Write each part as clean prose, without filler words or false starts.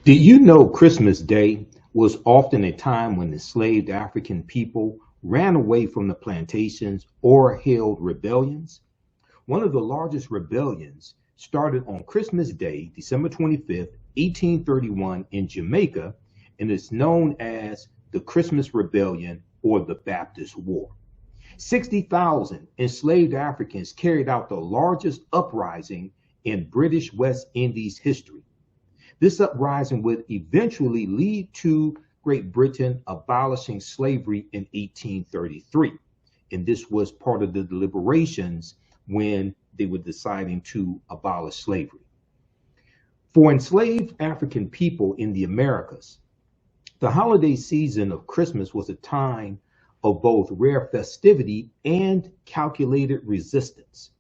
Did you know Christmas Day was often a time when enslaved African people ran away from the plantations or held rebellions? One of the largest rebellions started on Christmas Day, December 25th, 1831, in Jamaica, and is known as the Christmas Rebellion or the Baptist War. 60,000 enslaved Africans carried out the largest uprising in British West Indies history. This uprising would eventually lead to Great Britain abolishing slavery in 1833. And this was part of the deliberations when they were deciding to abolish slavery. For enslaved African people in the Americas, the holiday season of Christmas was a time of both rare festivity and calculated resistance.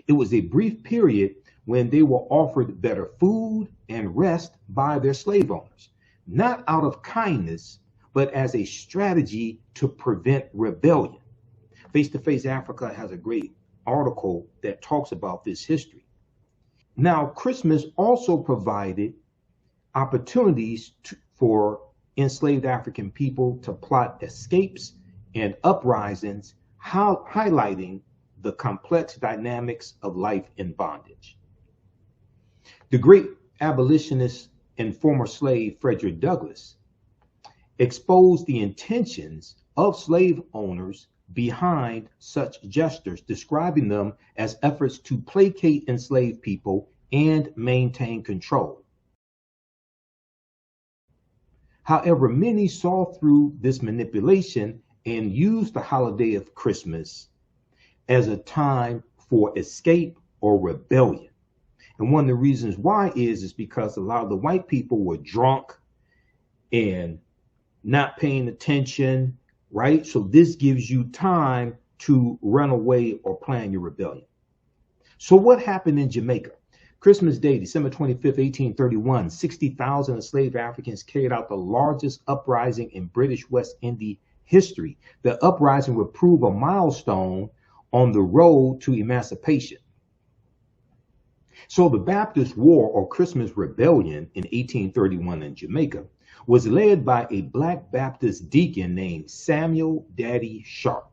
It was a brief period when they were offered better food and rest by their slave owners, not out of kindness, but as a strategy to prevent rebellion. Face to Face Africa has a great article that talks about this history. Now, Christmas also provided opportunities for enslaved African people to plot escapes and uprisings, highlighting the complex dynamics of life in bondage. The great abolitionist and former slave Frederick Douglass exposed the intentions of slave owners behind such gestures, describing them as efforts to placate enslaved people and maintain control. However, many saw through this manipulation and used the holiday of Christmas as a time for escape or rebellion. And one of the reasons why is because a lot of the white people were drunk and not paying attention, right? So this gives you time to run away or plan your rebellion. So what happened in Jamaica? Christmas Day, December 25th, 1831, 60,000 enslaved Africans carried out the largest uprising in British West Indies history. The uprising would prove a milestone on the road to emancipation. So the Baptist War or Christmas Rebellion in 1831 in Jamaica was led by a Black Baptist deacon named Samuel Daddy Sharp.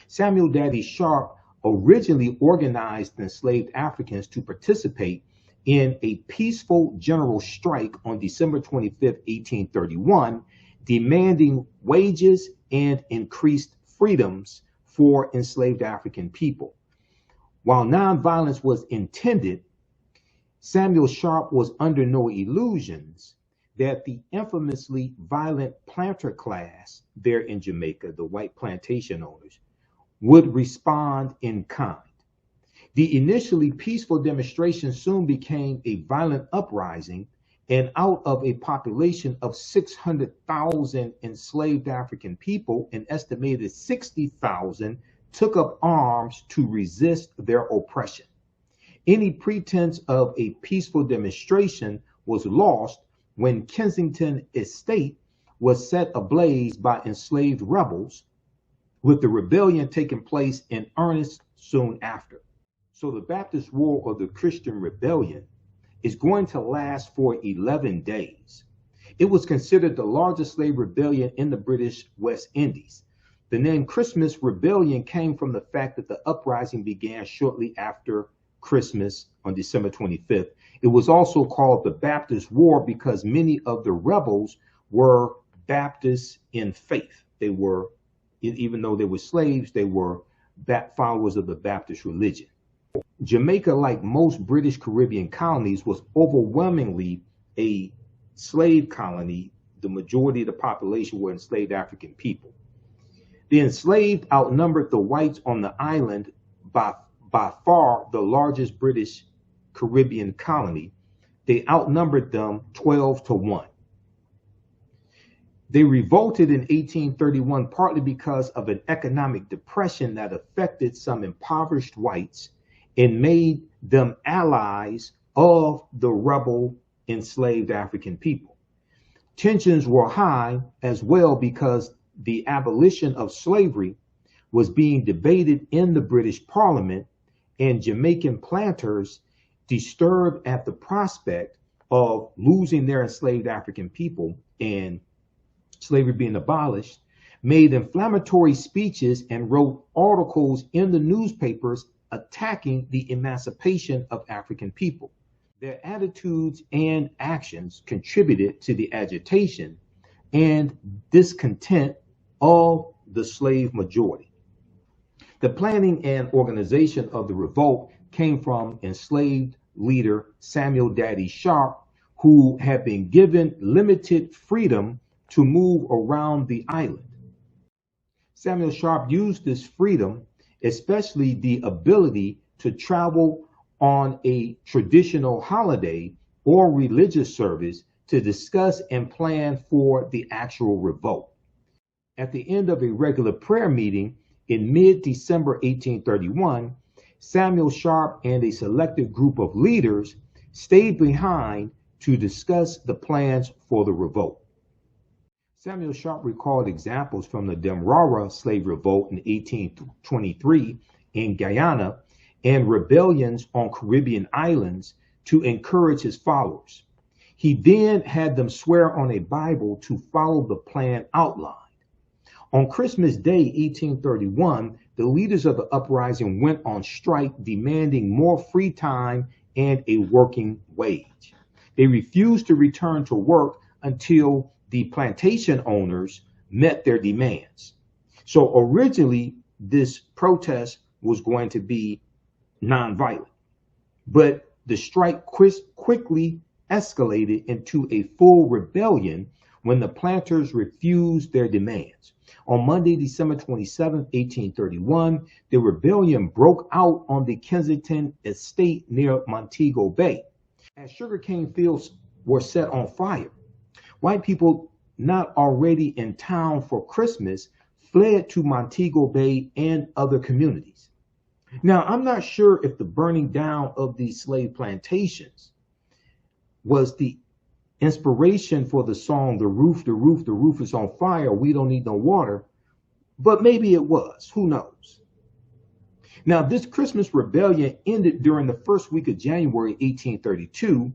Samuel Daddy Sharp originally organized enslaved Africans to participate in a peaceful general strike on December 25th, 1831, demanding wages and increased freedoms for enslaved African people. While nonviolence was intended, Samuel Sharp was under no illusions that the infamously violent planter class there in Jamaica, the white plantation owners, would respond in kind. The initially peaceful demonstration soon became a violent uprising, and out of a population of 600,000 enslaved African people, an estimated 60,000 took up arms to resist their oppression. Any pretense of a peaceful demonstration was lost when Kensington Estate was set ablaze by enslaved rebels, with the rebellion taking place in earnest soon after. So the Baptist War or the Christian Rebellion is going to last for 11 days. It was considered the largest slave rebellion in the British West Indies. The name Christmas Rebellion came from the fact that the uprising began shortly after Christmas on December 25th. It was also called the Baptist War because many of the rebels were Baptists in faith. They were, even though they were slaves, they were followers of the Baptist religion. Jamaica, like most British Caribbean colonies, was overwhelmingly a slave colony. The majority of the population were enslaved African people. The enslaved outnumbered the whites on the island by far the largest British Caribbean colony. They outnumbered them 12-1. They revolted in 1831 partly because of an economic depression that affected some impoverished whites and made them allies of the rebel enslaved African people. Tensions were high as well because the abolition of slavery was being debated in the British Parliament, and Jamaican planters, disturbed at the prospect, of losing their enslaved African people and slavery being abolished, made inflammatory speeches and wrote articles in the newspapers attacking the emancipation of African people. Their attitudes and actions contributed to the agitation and discontent of the slave majority. The planning and organization of the revolt came from enslaved leader Samuel Daddy Sharp, who had been given limited freedom to move around the island. Samuel Sharp used this freedom, especially the ability to travel on a traditional holiday or religious service, to discuss and plan for the actual revolt. At the end of a regular prayer meeting in mid-December 1831, Samuel Sharp and a selected group of leaders stayed behind to discuss the plans for the revolt. Samuel Sharp recalled examples from the Demerara slave revolt in 1823 in Guyana and rebellions on Caribbean islands to encourage his followers. He then had them swear on a Bible to follow the plan outlined. On Christmas Day, 1831, the leaders of the uprising went on strike, demanding more free time and a working wage. They refused to return to work until the plantation owners met their demands. So originally, this protest was going to be nonviolent, but the strike quickly escalated into a full rebellion when the planters refused their demands. On Monday, December 27, 1831, the rebellion broke out on the Kensington estate near Montego Bay. As sugarcane fields were set on fire, white people not already in town for Christmas fled to Montego Bay and other communities. Now, I'm not sure if the burning down of these slave plantations was the inspiration for the song, the roof is on fire, we don't need no water, but maybe it was, who knows? Now, this Christmas rebellion ended during the first week of January 1832.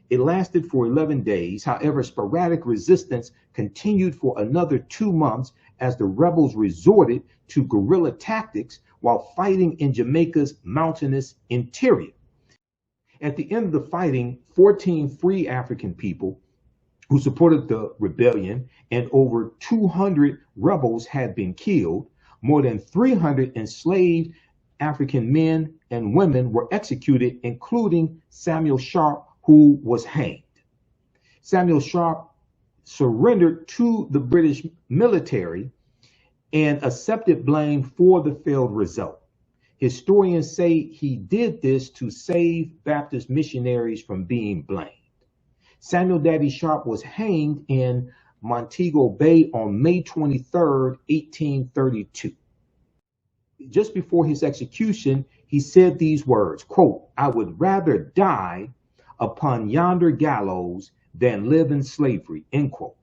It lasted for 11 days. However, sporadic resistance continued for another 2 months as the rebels resorted to guerrilla tactics while fighting in Jamaica's mountainous interior. At the end of the fighting, 14 free African people who supported the rebellion and over 200 rebels had been killed. More than 300 enslaved African men and women were executed, including Samuel Sharp, who was hanged. Samuel Sharp surrendered to the British military and accepted blame for the failed result. Historians say he did this to save Baptist missionaries from being blamed. Samuel Daddy Sharp was hanged in Montego Bay on May 23, 1832. Just before his execution, he said these words, quote, "I would rather die upon yonder gallows than live in slavery," end quote.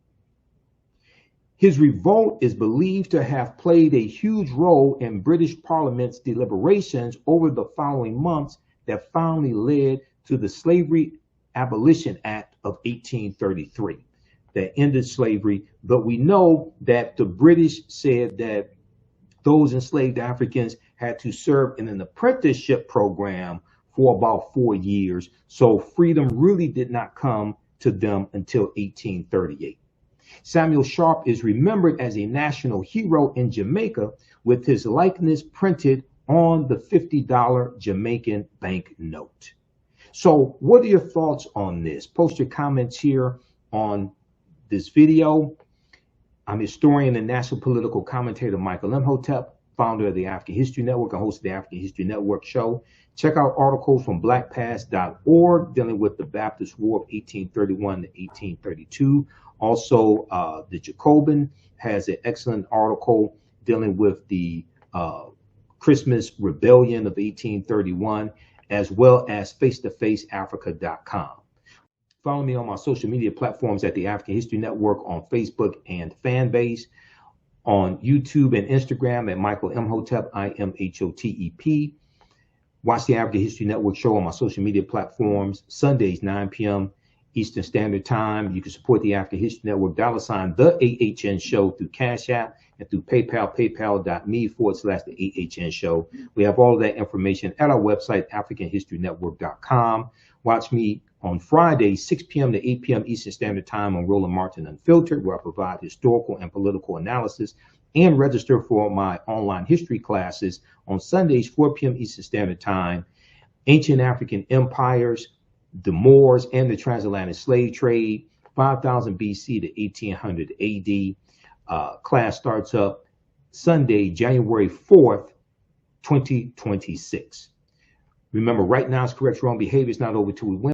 His revolt is believed to have played a huge role in British Parliament's deliberations over the following months that finally led to the Slavery Abolition Act of 1833 that ended slavery. But we know that the British said that those enslaved Africans had to serve in an apprenticeship program for about 4 years. So freedom really did not come to them until 1838. Samuel Sharp is remembered as a national hero in Jamaica, with his likeness printed on the $50 Jamaican banknote. So what are your thoughts on this? Post your comments here on this video. I'm historian and national political commentator Michael Imhotep, founder of the African History Network and host of the African History Network show. Check out articles from blackpast.org dealing with the Baptist War of 1831 to 1832. Also, the Jacobin has an excellent article dealing with the Christmas Rebellion of 1831, as well as face-to-faceafrica.com. Follow me on my social media platforms at the African History Network on Facebook and Fanbase, on YouTube and Instagram at Michael Imhotep, IMHOTEP. Watch the African History Network show on my social media platforms Sundays, 9 p.m. Eastern Standard Time. You can support the African History Network, $ the AHN Show through Cash App and through PayPal, paypal.me/the AHN Show. We have all of that information at our website, AfricanHistoryNetwork.com. Watch me on Friday, 6 p.m. to 8 p.m. Eastern Standard Time on Roland Martin Unfiltered, where I provide historical and political analysis, and register for my online history classes on Sundays, 4 p.m. Eastern Standard Time. Ancient African Empires, the Moors, and the Transatlantic Slave Trade, 5000 BC to 1800 AD. Class starts up Sunday, January 4th, 2026. Remember, right now is correct wrong behavior. It's not over till we win.